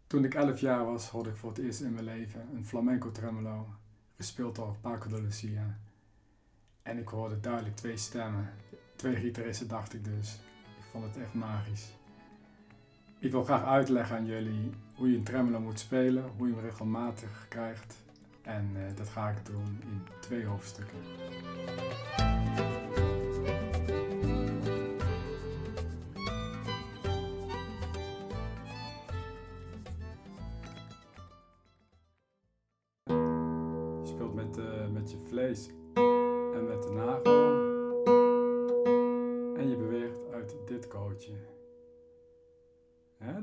Toen ik 11 jaar was, hoorde ik voor het eerst in mijn leven een flamenco tremolo, gespeeld door Paco de Lucia. En ik hoorde duidelijk 2 stemmen, 2 gitaristen dacht ik dus. Ik vond het echt magisch. Ik wil graag uitleggen aan jullie hoe je een tremolo moet spelen, hoe je hem regelmatig krijgt. En dat ga ik doen in 2 hoofdstukken. Je speelt met je vlees en met de nagel. En je beweegt uit dit kootje.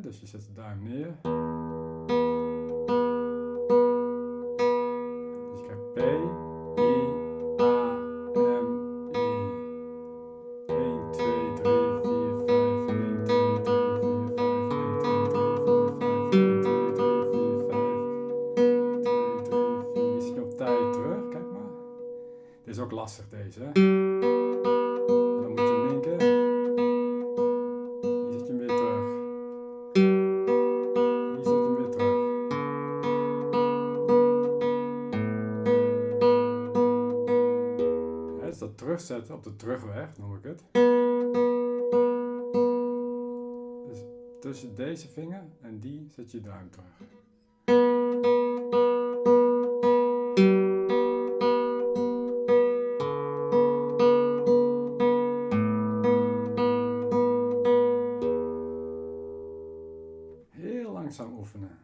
Dus je zet de duim neer. Dus je krijgt P, I, A, M, I. 1, 2, 3, 4, 5. 1, 2, 3, 4, 5. 1, 2, 3, 4, 5. 1, 2, 3, 4, 5. 2, 3, 4. Zie je op tijd terug? Kijk maar. Dit is ook lastig deze, hè? En dan moet je in één keer. Hier zet je hem weer terug. Hier zet je hem weer terug. Dus dat terugzetten op de terugweg noem ik het. Dus tussen deze vinger en die zet je duim terug. Heel langzaam oefenen.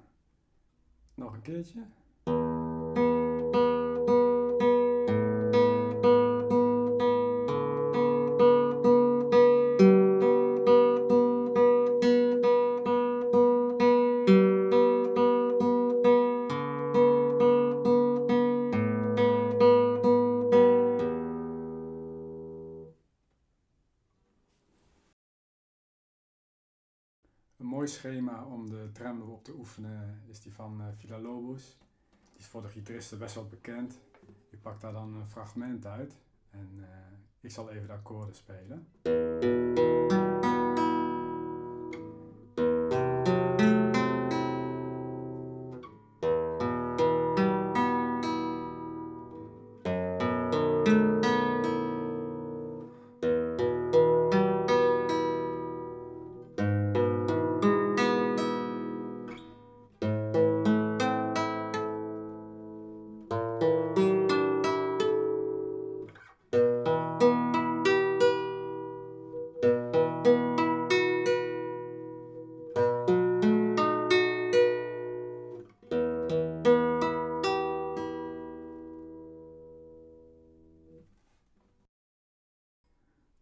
Nog een keertje. Een mooi schema om de tremolo op te oefenen is die van Villa-Lobos. Die is voor de gitaristen best wel bekend. Je pakt daar dan een fragment uit en ik zal even de akkoorden spelen.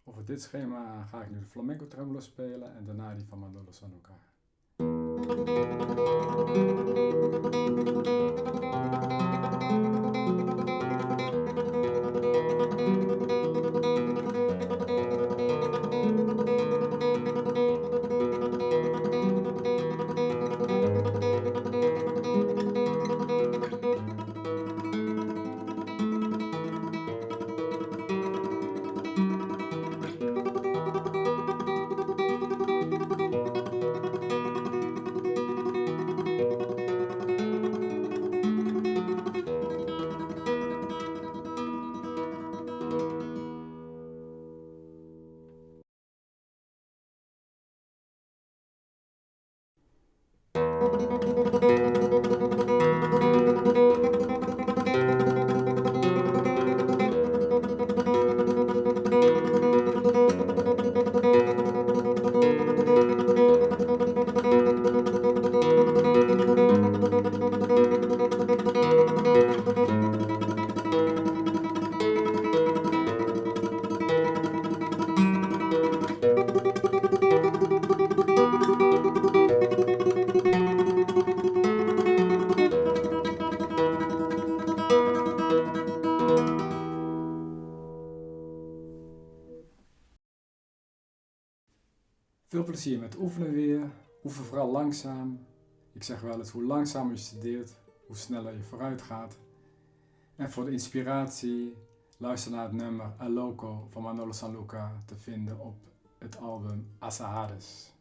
Over dit schema ga ik nu de flamenco tremolo spelen en daarna die van Manolo Sanlúcar. Veel plezier met oefenen weer. Oefen vooral langzaam. Ik zeg wel eens, hoe langzamer je studeert, hoe sneller je vooruit gaat. En voor de inspiratie, luister naar het nummer El Loco van Manolo Sanlúcar te vinden op het album Asahares.